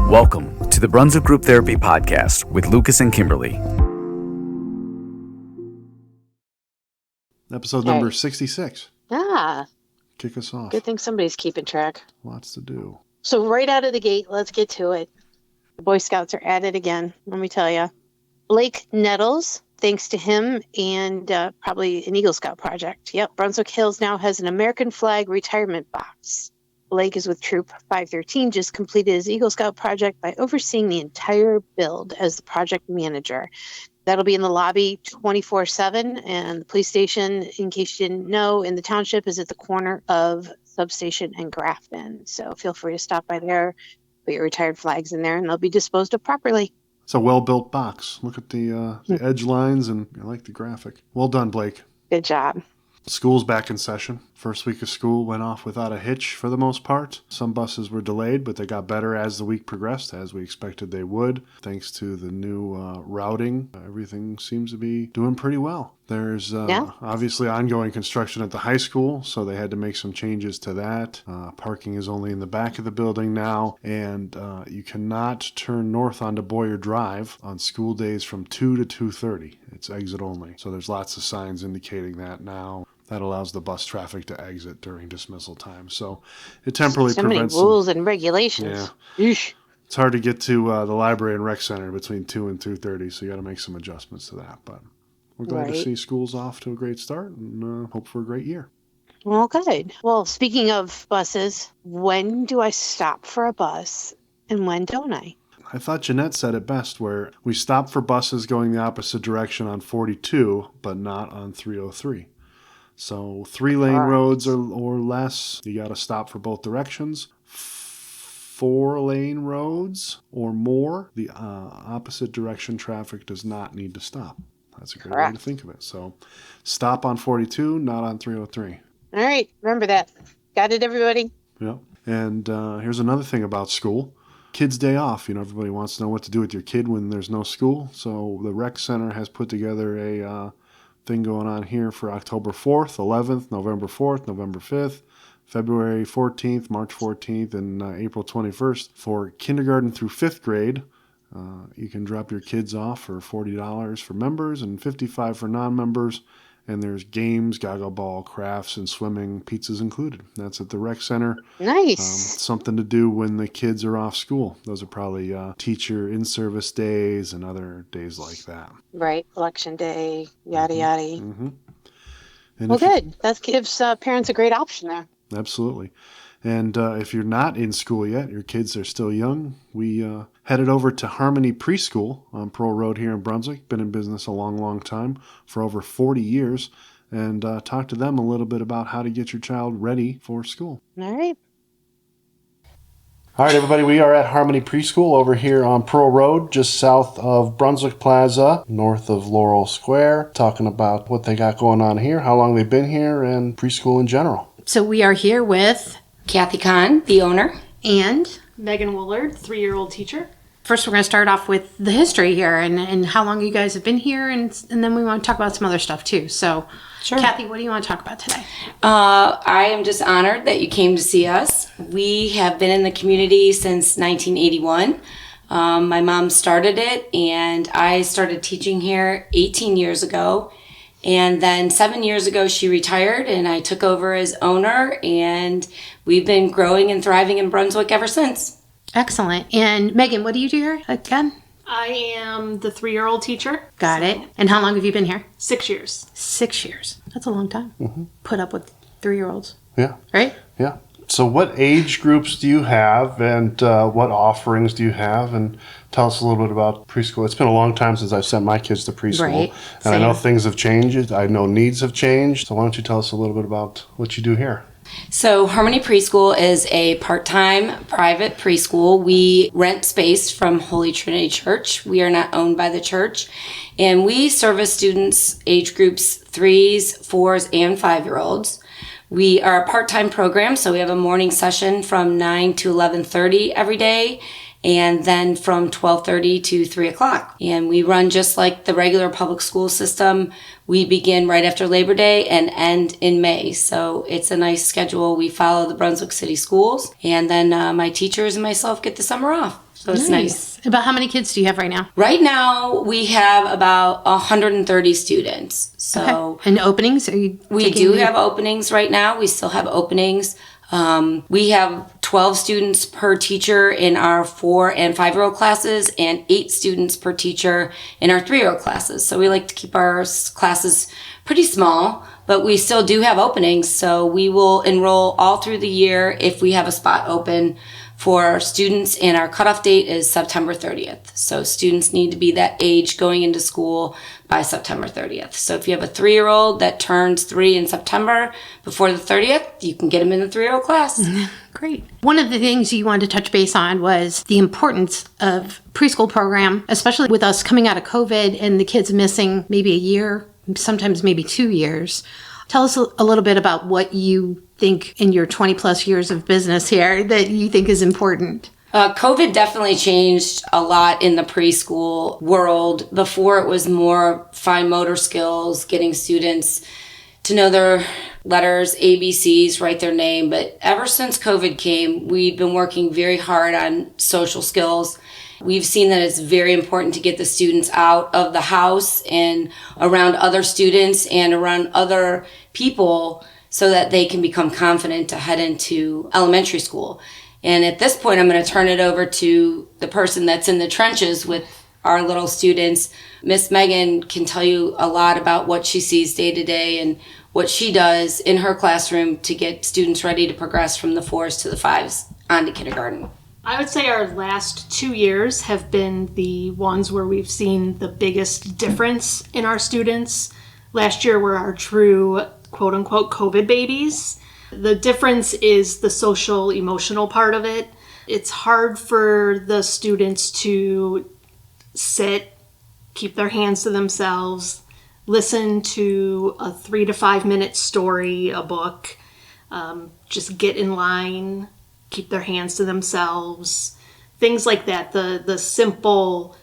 Welcome to the Brunswick Group Therapy Podcast with Lucas and Kimberlee. Episode number 66. Ah. Kick us off. Good thing somebody's keeping track. Lots to do. So right out of the gate, let's get to it. The Boy Scouts are at it again, let me tell you. Blake Nettles, thanks to him and probably an Eagle Scout project. Yep, Brunswick Hills now has an American flag retirement box. Blake is with Troop 513, just completed his Eagle Scout project by overseeing the entire build as the project manager. That'll be in the lobby 24/7, and the police station, in case you didn't know, in the township is at the corner of Substation and Grafton. So feel free to stop by there, put your retired flags in there, and they'll be disposed of properly. It's a well-built box. Look at the edge lines, and I like the graphic. Well done, Blake. Good job. School's back in session. First week of school went off without a hitch for the most part. Some buses were delayed, but they got better as the week progressed, as we expected they would. Thanks to the new routing, everything seems to be doing pretty well. There's obviously ongoing construction at the high school, so they had to make some changes to that. Parking is only in the back of the building now, and you cannot turn north onto Boyer Drive on school days from 2 to 2:30. It's exit only. So there's lots of signs indicating that now. That allows the bus traffic to exit during dismissal time. So it temporarily prevents... So many rules and regulations. Yeah. Eesh. It's hard to get to the library and rec center between 2 and 2:30, so you got to make some adjustments to that. But we're glad to see school's off to a great start and hope for a great year. Well, good. Well, speaking of buses, when do I stop for a bus and when don't I? I thought Jeanette said it best, where we stop for buses going the opposite direction on 42, but not on 303. So 3-lane roads or less, you got to stop for both directions. 4-lane roads or more, the opposite direction traffic does not need to stop. That's a great way to think of it. So stop on 42, not on 303. All right, remember that. Got it, everybody? Yep. And here's another thing about school. Kids' Day off. You know, everybody wants to know what to do with your kid when there's no school. So the rec center has put together a thing going on here for October 4th, 11th, November 4th, November 5th, February 14th, March 14th, and April 21st for kindergarten through 5th grade. You can drop your kids off for $40 for members and $55 for non-members. And there's games, goggle ball, crafts, and swimming, pizzas included. That's at the rec center. Nice. Something to do when the kids are off school. Those are probably teacher in-service days and other days like that. Right. Election day, yada, yada. Mm-hmm. Well, good. That gives parents a great option there. Absolutely. And if you're not in school yet, your kids are still young, we headed over to Harmony Preschool on Pearl Road here in Brunswick. Been in business a long, long time, for over 40 years, and talked to them a little bit about how to get your child ready for school. All right. All right, everybody, we are at Harmony Preschool over here on Pearl Road, just south of Brunswick Plaza, north of Laurel Square, talking about what they got going on here, how long they've been here, and preschool in general. So we are here with Kathy Kahn, the owner. And Megan Woolard, 3-year-old teacher. First, we're going to start off with the history here and how long you guys have been here, and then we want to talk about some other stuff too. So, sure. Kathy, what do you want to talk about today? I am just honored that you came to see us. We have been in the community since 1981. My mom started it, and I started teaching here 18 years ago. And then 7 years ago, she retired, and I took over as owner, and we've been growing and thriving in Brunswick ever since. Excellent. And Megan, what do you do here again? I am the 3-year-old teacher. Got it. And how long have you been here? 6 years. 6 years. That's a long time. Mm-hmm. Put up with 3-year-olds. Yeah. Right? Yeah. So what age groups do you have, and what offerings do you have? And tell us a little bit about preschool. It's been a long time since I've sent my kids to preschool. Right. And Same. I know things have changed. I know needs have changed. So why don't you tell us a little bit about what you do here? So Harmony Preschool is a part-time private preschool. We rent space from Holy Trinity Church. We are not owned by the church. And we service students age groups 3s, 4s, and 5-year-olds. We are a part-time program, so we have a morning session from 9 to 11:30 every day. and then from 12:30 to 3 o'clock. And we run just like the regular public school system. We begin right after Labor Day and end in May. So it's a nice schedule. We follow the Brunswick City Schools, and then my teachers and myself get the summer off. So it's nice. About how many kids do you have right now? Right now, we have about 130 students. So Okay. And openings? We do have openings right now. We still have openings. We have 12 students per teacher in our 4 and 5-year-old classes and 8 students per teacher in our 3-year-old classes. So we like to keep our classes pretty small, but we still do have openings. So we will enroll all through the year if we have a spot open for our students, and our cutoff date is September 30th. So students need to be that age going into school by September 30th. So if you have a 3-year-old that turns 3 in September before the 30th, you can get them in the 3-year-old class. Great. One of the things you wanted to touch base on was the importance of preschool program, especially with us coming out of COVID and the kids missing maybe a year, sometimes maybe 2 years. Tell us a little bit about what you think in your 20 plus years of business here that you think is important. COVID definitely changed a lot in the preschool world. Before, it was more fine motor skills, getting students to know their letters, ABCs, write their name. But ever since COVID came, we've been working very hard on social skills. We've seen that it's very important to get the students out of the house and around other students and around other people so that they can become confident to head into elementary school. And at this point, I'm going to turn it over to the person that's in the trenches with our little students. Miss Megan can tell you a lot about what she sees day to day and what she does in her classroom to get students ready to progress from the 4s to the 5s onto kindergarten. I would say our last 2 years have been the ones where we've seen the biggest difference in our students. Last year were our true quote-unquote COVID babies. The difference is the social emotional part of it. It's hard for the students to sit, keep their hands to themselves, listen to a 3 to 5 minute story, a book, just get in line, keep their hands to themselves, things like that. The simple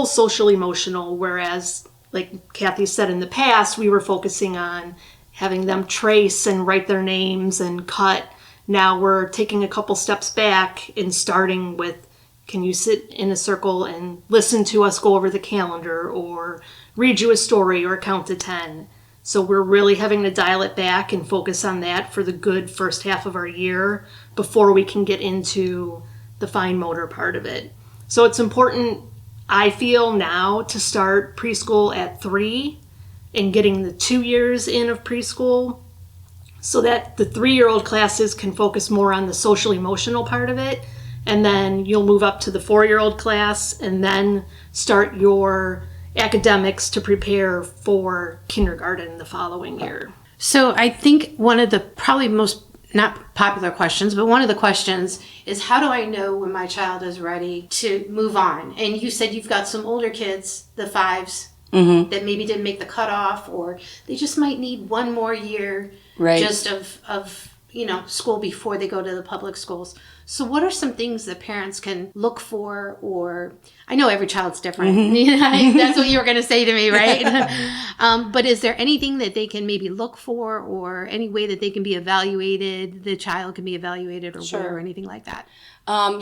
social emotional, whereas like Kathy said in the past, we were focusing on having them trace and write their names and cut. Now we're taking a couple steps back and starting with, can you sit in a circle and listen to us go over the calendar or read you a story or count to 10? So we're really having to dial it back and focus on that for the good first half of our year before we can get into the fine motor part of it. So it's important, I feel now, to start preschool at 3 and getting the 2 years in of preschool so that the 3-year-old classes can focus more on the social emotional part of it. And then you'll move up to the 4-year-old class and then start your academics to prepare for kindergarten the following year. So I think one of the probably most not popular questions, but one of the questions is, how do I know when my child is ready to move on? And you said you've got some older kids, the 5s, that maybe didn't make the cutoff, or they just might need one more year just of school before they go to the public schools. So what are some things that parents can look for? Or I know every child's different. That's what you were going to say to me, right? But is there anything that they can maybe look for, or any way that they can be evaluated, the child can be evaluated, or anything like that?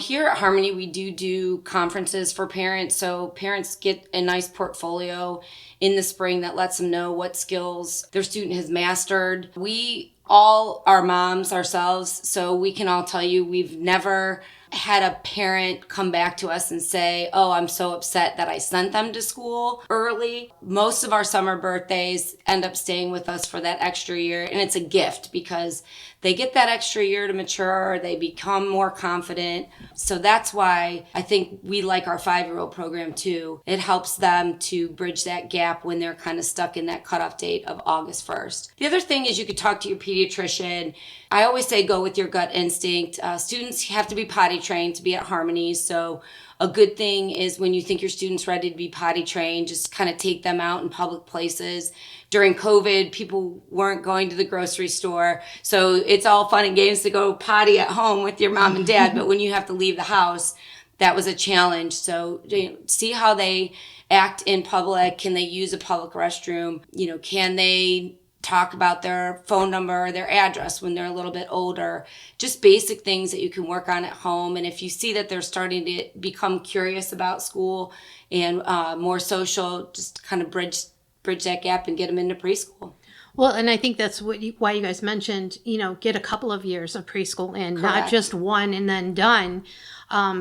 Here at Harmony, we do conferences for parents. So parents get a nice portfolio in the spring that lets them know what skills their student has mastered. We all are moms ourselves, so we can all tell you we've never had a parent come back to us and say, oh, I'm so upset that I sent them to school early. Most of our summer birthdays end up staying with us for that extra year, and it's a gift because they get that extra year to mature, they become more confident. So that's why I think we like our 5-year-old program too. It helps them to bridge that gap when they're kind of stuck in that cutoff date of August 1st. The other thing is you could talk to your pediatrician. I always say go with your gut instinct. Students have to be potty trained to be at Harmony. So a good thing is when you think your student's ready to be potty trained, just kind of take them out in public places. During COVID, people weren't going to the grocery store. So it's all fun and games to go potty at home with your mom and dad. But when you have to leave the house, that was a challenge. So see how they act in public. Can they use a public restroom? Can they talk about their phone number or their address when they're a little bit older? Just basic things that you can work on at home. And if you see that they're starting to become curious about school and more social, just kind of bridge that gap and get them into preschool. Well, and I think that's why you guys mentioned, get a couple of years of preschool in, Correct. not just one and then done,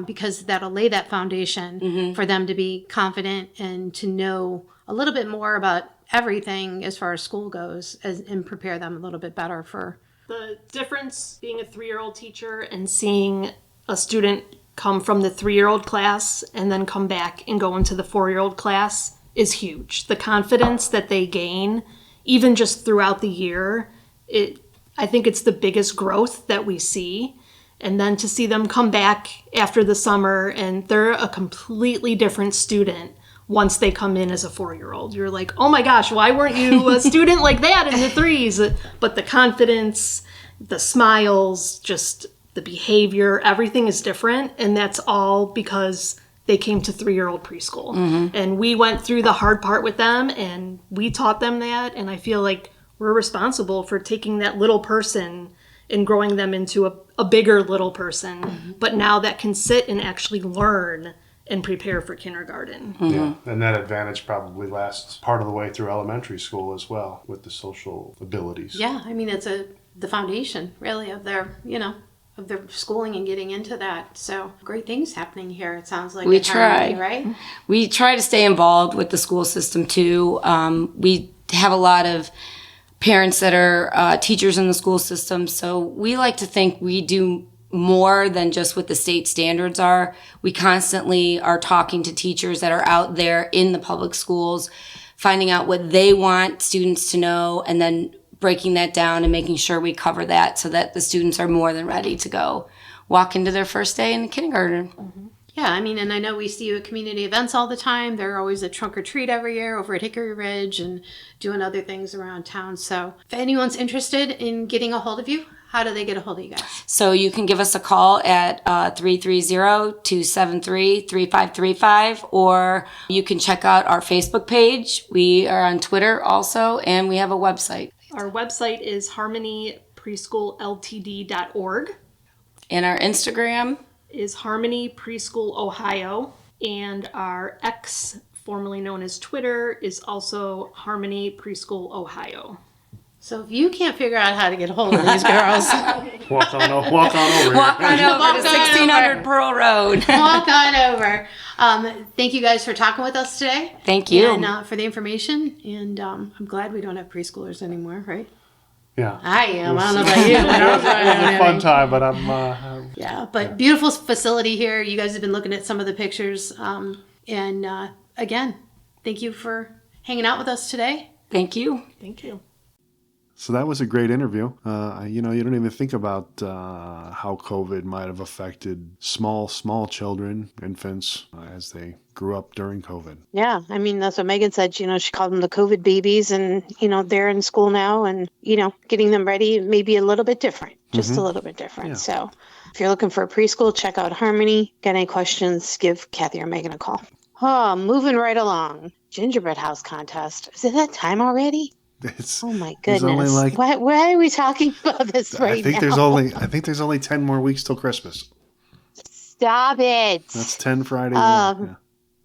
because that'll lay that foundation for them to be confident and to know a little bit more about everything as far as school goes and prepare them a little bit better for. The difference being a 3-year-old teacher and seeing a student come from the 3-year-old class and then come back and go into the 4-year-old class is huge. The confidence that they gain, even just throughout the year, I think it's the biggest growth that we see. And then to see them come back after the summer and they're a completely different student once they come in as a 4-year-old. You're like, oh my gosh, why weren't you a student like that in the 3s? But the confidence, the smiles, just the behavior, everything is different. And that's all because they came to 3-year-old preschool. And we went through the hard part with them and we taught them that. And I feel like we're responsible for taking that little person and growing them into a bigger little person. But now that can sit and actually learn and prepare for kindergarten. Yeah, and that advantage probably lasts part of the way through elementary school as well with the social abilities. Yeah, I mean, it's the foundation, really, of their, of their schooling and getting into that. So great things happening here, it sounds like. We at Harmony, try. right? We try to stay involved with the school system, too. We have a lot of parents that are teachers in the school system, so we like to think we do more than just what the state standards are. We constantly are talking to teachers that are out there in the public schools, finding out what they want students to know, and then breaking that down and making sure we cover that so that the students are more than ready to go walk into their first day in kindergarten. Yeah, I mean, and I know we see you at community events all the time. They're always a trunk or treat every year over at Hickory Ridge and doing other things around town. So if anyone's interested in getting a hold of you, how do they get a hold of you guys? So you can give us a call at 330-273-3535, or you can check out our Facebook page. We are on Twitter also, and we have a website. Our website is harmonypreschoolLTD.org. And our Instagram is Harmony Preschool Ohio, and our X, formerly known as Twitter, is also Harmony Preschool Ohio. So if you can't figure out how to get a hold of these girls, Walk on over. Walk on over to 1600 Pearl Road. walk on over. Thank you guys for talking with us today. Thank you. And for the information. And I'm glad we don't have preschoolers anymore, right? Yeah. I am. I don't know about you. It was a fun time, but I'm... Yeah, but beautiful facility here. You guys have been looking at some of the pictures. And again, thank you for hanging out with us today. Thank you. Thank you. So that was a great interview. You don't even think about how COVID might have affected small children, infants, as they grew up during COVID. Yeah, I mean, that's what Megan said. She called them the COVID babies, and, they're in school now, and, getting them ready may be a little bit different, just a little bit different. Yeah. So if you're looking for a preschool, check out Harmony. Got any questions, give Kathy or Megan a call. Oh, moving right along. Gingerbread house contest. Is it that time already? Oh my there's goodness! only Why are we talking about this right I think now? there's only 10 more weeks till Christmas. Stop it! That's 10 Fridays.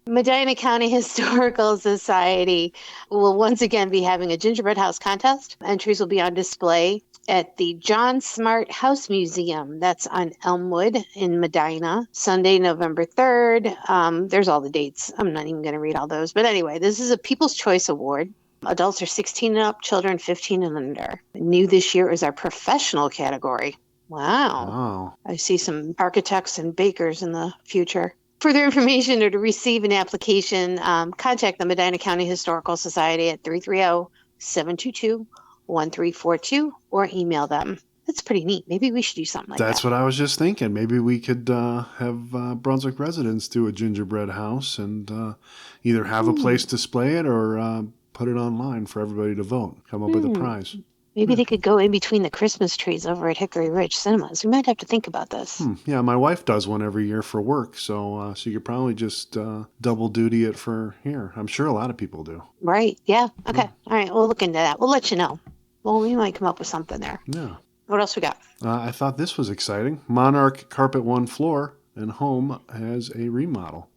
Medina County Historical Society will once again be having a gingerbread house contest. Entries will be on display at the John Smart House Museum. That's on Elmwood in Medina, Sunday, November 3rd. There's all the dates. I'm not even going to read all those. But anyway, this is a People's Choice Award. Adults are 16 and up, children 15 and under. New this year is our professional category. Wow. I see some architects and bakers in the future. Further information or to receive an application, contact the Medina County Historical Society at 330-722-1342 or email them. That's pretty neat. Maybe we should do something like that. That's what I was just thinking. Maybe we could have Brunswick residents do a gingerbread house and either have a place display it or put it online for everybody to vote. Come up with a prize. Maybe they could go in between the Christmas trees over at Hickory Ridge Cinemas. We might have to think about this. Yeah, my wife does one every year for work, so she could probably just double duty it for here. I'm sure a lot of people do. Right. Yeah. Okay. All right. We'll look into that. We'll let you know. Well, we might come up with something there. Yeah. What else we got? I thought this was exciting. Monarch Carpet One Floor and Home has a remodel.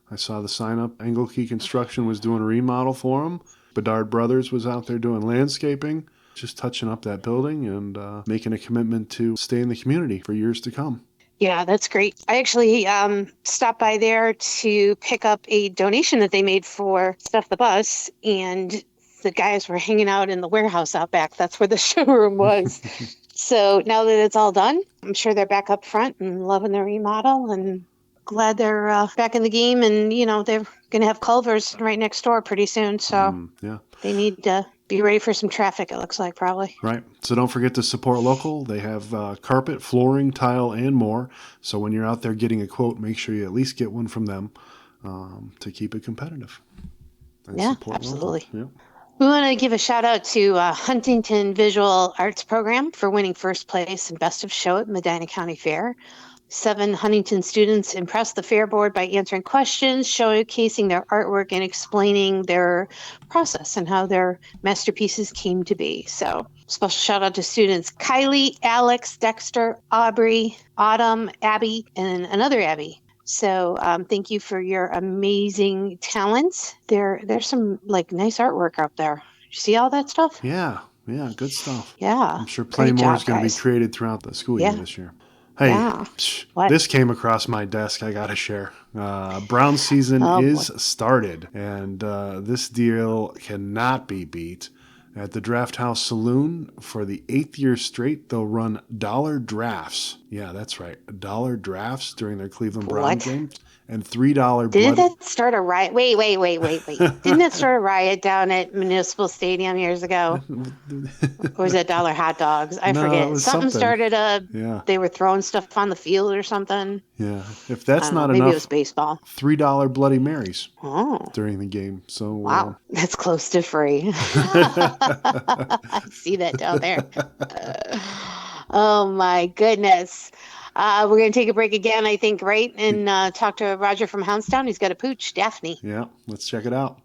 I saw the sign up. Engleke Construction was doing a remodel for them. Bedard Brothers was out there doing landscaping, just touching up that building and making a commitment to stay in the community for years to come. Yeah, that's great. I actually stopped by there to pick up a donation that they made for Stuff the Bus, and the guys were hanging out in the warehouse out back. That's where the showroom was. So now that it's all done, I'm sure they're back up front and loving the remodel and glad they're back in the game. And, you know, they're going to have Culver's right next door pretty soon. So they need to be ready for some traffic, it looks like, probably. Right. So don't forget to support local. They have carpet, flooring, tile, and more. So when you're out there getting a quote, make sure you at least get one from them to keep it competitive. And Yeah, support absolutely. local. Yeah. We want to give a shout out to Huntington Visual Arts Program for winning first place and best of show at Medina County Fair. 7 Huntington students impressed the fair board by answering questions, showcasing their artwork, and explaining their process and how their masterpieces came to be. So special shout out to students Kylie, Alex, Dexter, Aubrey, Autumn, Abby, and another Abby. So thank you for your amazing talents. There's some like nice artwork up there. You see all that stuff? Yeah, good stuff. Yeah. I'm sure plenty more is going to be created throughout the school year this year. Hey, this came across my desk. I got to share. Brown season is started, and this deal cannot be beat. At the Draft House Saloon, for the 8th year straight, they'll run dollar drafts. Yeah, that's right. $1 drafts during their Cleveland Browns games. And $3 Didn't that start a riot? Wait. Didn't that start a riot down at Municipal Stadium years ago? Or was that $1 hot dogs? I forget. Something started they were throwing stuff on the field or something. Yeah. If that's not maybe enough. Maybe it was baseball. $3 Bloody Marys during the game. So wow. That's close to free. I see that down there. Oh my goodness. We're going to take a break again, I think, right? And talk to Roger from Houndstown. He's got a pooch, Daphne. Yeah, let's check it out.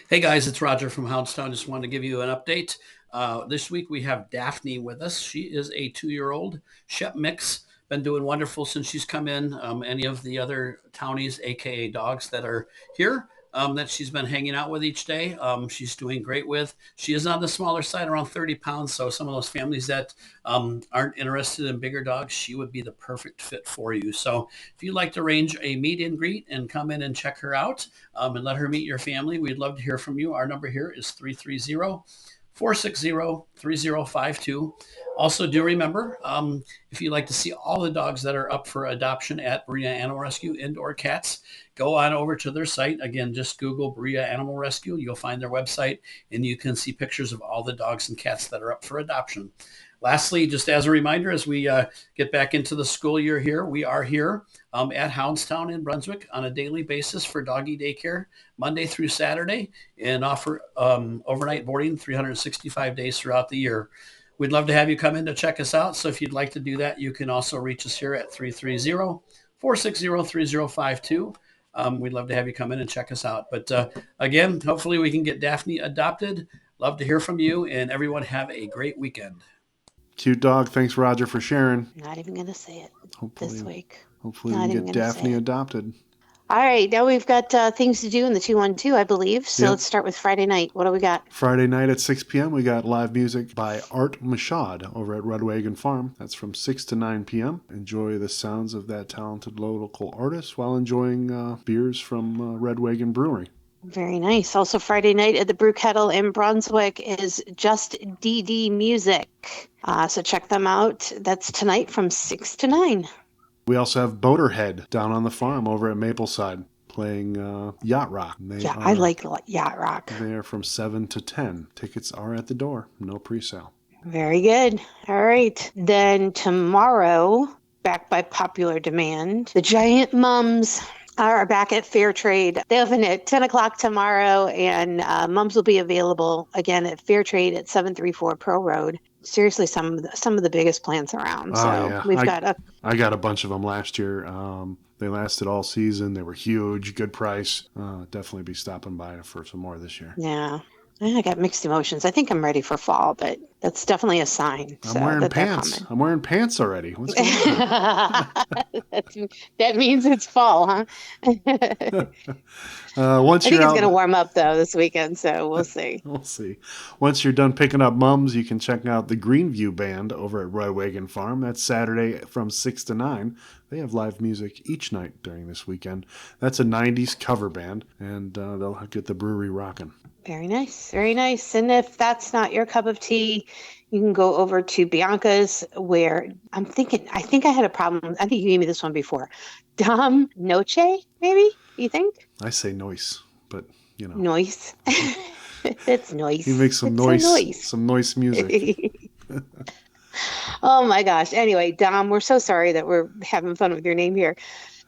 Hey guys, it's Roger from Houndstown. Just wanted to give you an update. This week we have Daphne with us. She is a 2-year-old Shep mix. Been doing wonderful since she's come in. Any of the other townies, aka dogs that are here, that she's been hanging out with each day. She's doing great with. She is on the smaller side, around 30 pounds. So some of those families that aren't interested in bigger dogs, she would be the perfect fit for you. So if you'd like to arrange a meet and greet and come in and check her out and let her meet your family, we'd love to hear from you. Our number here is 330-460-3052. Also, do remember, if you'd like to see all the dogs that are up for adoption at Bria Animal Rescue, indoor cats, go on over to their site. Again, just Google Bria Animal Rescue. You'll find their website, and you can see pictures of all the dogs and cats that are up for adoption. Lastly, just as a reminder, as we get back into the school year here, we are here at Houndstown in Brunswick on a daily basis for doggy daycare, Monday through Saturday, and offer overnight boarding 365 days throughout the year. We'd love to have you come in to check us out. So if you'd like to do that, you can also reach us here at 330-460-3052. We'd love to have you come in and check us out. But again, hopefully we can get Daphne adopted. Love to hear from you, and everyone have a great weekend. Cute dog. Thanks, Roger, for sharing. Not even going to say it this week. Hopefully we can get Daphne adopted. All right. Now we've got things to do in the 212, I believe. So let's start with Friday night. What do we got? Friday night at 6 p.m., we got live music by Art Michaud over at Red Wagon Farm. That's from 6 to 9 p.m. Enjoy the sounds of that talented local artist while enjoying beers from Red Wagon Brewery. Very nice. Also Friday night at the Brew Kettle in Brunswick is Just DeeDeeMusic. So check them out. That's tonight from 6 to 9. We also have Boaterhead down on the farm over at Mapleside. playing Yacht Rock. I like Yacht Rock. They are from 7 to 10. Tickets are at the door. No pre-sale. Very good. All right. Then tomorrow, back by popular demand, the Giant Mums are back at Fair Trade. They open at 10 o'clock tomorrow, and Mums will be available again at Fair Trade at 734 Pearl Road. Seriously, some of the biggest plants around. We've got I got a bunch of them last year. They lasted all season. They were huge, good price. Definitely be stopping by for some more this year. Yeah. I got mixed emotions. I think I'm ready for fall, but that's definitely a sign. I'm wearing pants. I'm wearing pants already. What's going on? That means it's fall, huh? I think it's going to warm up, though, this weekend, so we'll see. We'll see. Once you're done picking up Mums, you can check out the Greenview Band over at Wagon Farm. That's Saturday from 6 to 9. They have live music each night during this weekend. That's a 90s cover band, and they'll get the brewery rocking. Very nice. Very nice. And if that's not your cup of tea, you can go over to Biancas, where I think I had a problem. I think you gave me this one before. Noce, maybe? You think? I say Noce, but Noise. It's noise. You make some noise. Some noise music. Oh my gosh. Anyway, Dom, we're so sorry that we're having fun with your name here.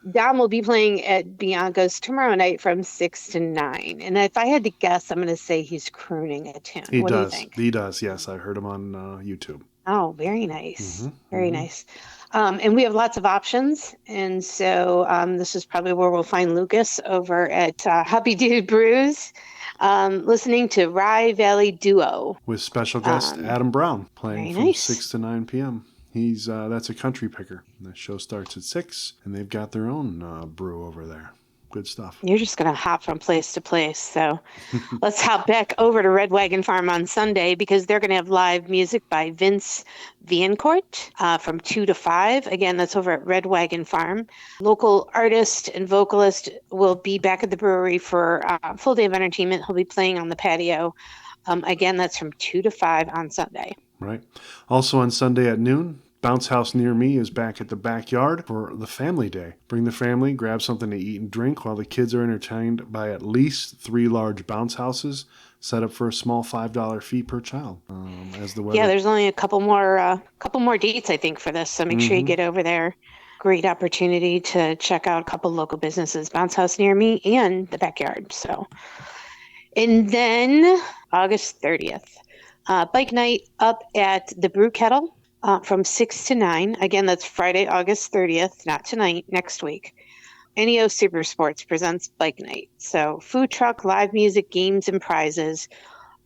Dom will be playing at Biancas tomorrow night from 6 to 9. And if I had to guess, I'm going to say he's crooning a tune. He what does. Do you think? He does, yes. I heard him on YouTube. Oh, very nice. Very nice. And we have lots of options. And so this is probably where we'll find Lucas over at Hoppy Dude Brews, listening to Rye Valley Duo. With special guest Adam Brown playing from 6 to 9 p.m. He's that's a country picker. The show starts at 6, and they've got their own brew over there. Good stuff. You're just going to hop from place to place. So let's hop back over to Red Wagon Farm on Sunday, because they're going to have live music by Viancourt from 2 to 5. Again, that's over at Red Wagon Farm. Local artist and vocalist will be back at the brewery for a full day of entertainment. He'll be playing on the patio. Again, that's from 2 to 5 on Sunday. Right. Also on Sunday at noon, Bounce House Near Me is back at the backyard for the family day. Bring the family, grab something to eat and drink while the kids are entertained by at least 3 large bounce houses set up for a small $5 fee per child. As the weather. Yeah, there's only a couple more dates, I think, for this. So make sure you get over there. Great opportunity to check out a couple local businesses, Bounce House Near Me and the backyard. So, and then August 30th. Bike night up at the Brew Kettle from 6 to 9. Again, that's Friday, August 30th, not tonight, next week. NEO Super Sports presents Bike Night. So food truck, live music, games, and prizes,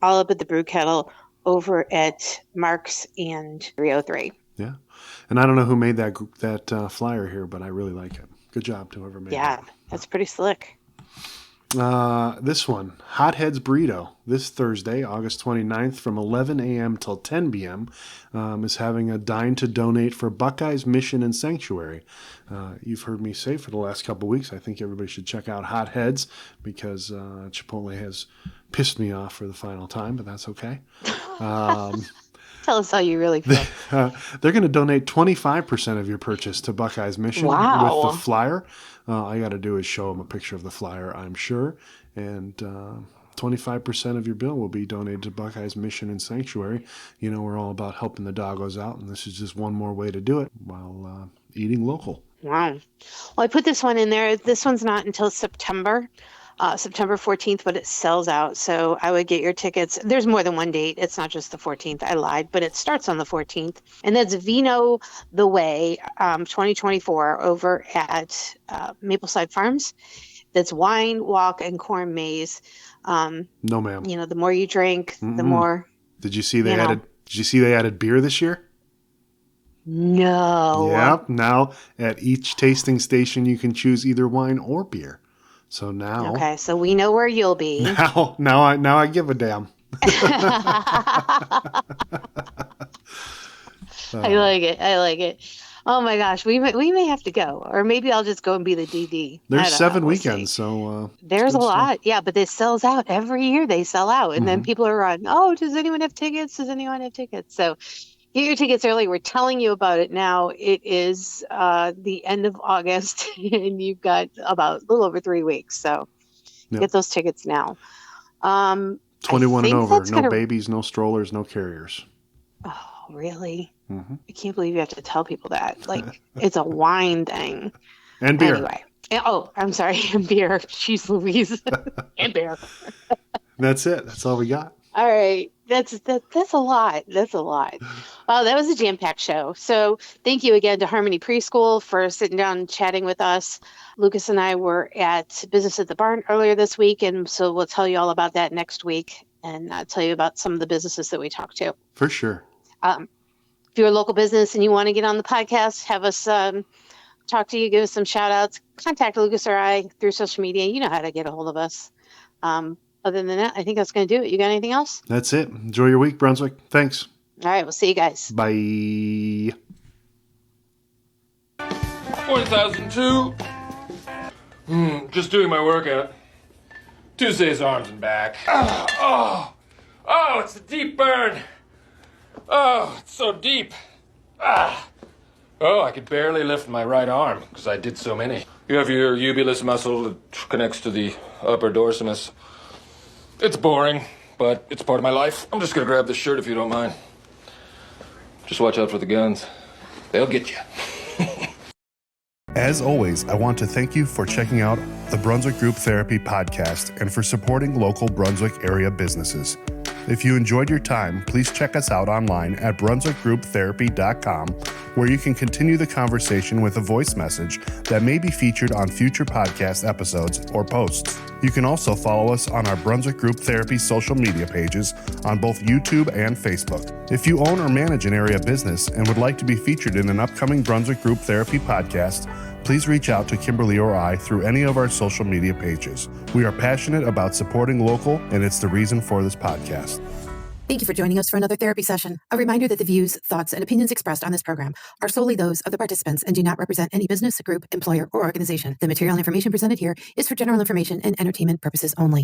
all up at the Brew Kettle over at Mark's and 303. Yeah. And I don't know who made that flyer here, but I really like it. Good job to whoever made it. Yeah, that's pretty slick. This one, Hotheads Burrito, this Thursday, August 29th from 11 a.m. till 10 p.m. Is having a dine to donate for Buckeye's Mission and Sanctuary. You've heard me say for the last couple of weeks, I think everybody should check out Hotheads, because Chipotle has pissed me off for the final time, but that's okay. Tell us how you really feel. They're going to donate 25% of your purchase to Buckeye's Mission with the flyer. All I got to do is show them a picture of the flyer, I'm sure. And 25% of your bill will be donated to Buckeye's Mission and Sanctuary. You know, we're all about helping the doggos out, and this is just one more way to do it while eating local. Wow. Well, I put this one in there. This one's not until September 14th, but it sells out. So I would get your tickets. There's more than one date. It's not just the 14th. I lied, but it starts on the 14th. And that's Vino the Way 2024 over at Mapleside Farms. That's wine, walk, and corn maze. No, ma'am. You know, the more you drink, the more. Did you see they added beer this year? No. Yep. Now at each tasting station, you can choose either wine or beer. So now, okay, so we know where you'll be. Now I give a damn. I like it. Oh my gosh, we may have to go, or maybe I'll just go and be the DD. There's 7 weekends, so there's a lot. Yeah, but it sells out every year. They sell out, and then people are on. Oh, does anyone have tickets? So Get your tickets early. We're telling you about it now. It is the end of August, and you've got about a little over 3 weeks. So get those tickets now. 21 and over. No babies, no strollers, no carriers. Oh, really? Mm-hmm. I can't believe you have to tell people that. Like, it's a wine thing. And beer. Anyway. Oh, I'm sorry. And beer. Jeez Louise. And beer. That's it. That's all we got. All right. That's a lot. That's a lot. Wow, that was a jam-packed show. So thank you again to Harmony Preschool for sitting down and chatting with us. Lucas and I were at Business at the Barn earlier this week, and so we'll tell you all about that next week and tell you about some of the businesses that we talked to. For sure. If you're a local business and you want to get on the podcast, have us talk to you, give us some shout-outs, contact Lucas or I through social media. You know how to get a hold of us. Other than that, I think that's going to do it. You got anything else? That's it. Enjoy your week, Brunswick. Thanks. All right. We'll see you guys. Bye. 1002. Just doing my workout. Tuesday's arms and back. Oh, it's the deep burn. Oh, it's so deep. Oh, I could barely lift my right arm because I did so many. You have your ubulus muscle that connects to the upper dorsimus. It's boring, but it's part of my life. I'm just gonna grab this shirt if you don't mind. Just watch out for the guns. They'll get you. As always, I want to thank you for checking out the Brunswick Group Therapy podcast and for supporting local Brunswick area businesses. If you enjoyed your time, please check us out online at brunswickgrouptherapy.com, where you can continue the conversation with a voice message that may be featured on future podcast episodes or posts. You can also follow us on our Brunswick Group Therapy social media pages on both YouTube and Facebook. If you own or manage an area business and would like to be featured in an upcoming Brunswick Group Therapy podcast, please reach out to Kimberlee or I through any of our social media pages. We are passionate about supporting local, and it's the reason for this podcast. Thank you for joining us for another therapy session. A reminder that the views, thoughts, and opinions expressed on this program are solely those of the participants and do not represent any business, group, employer, or organization. The material and information presented here is for general information and entertainment purposes only.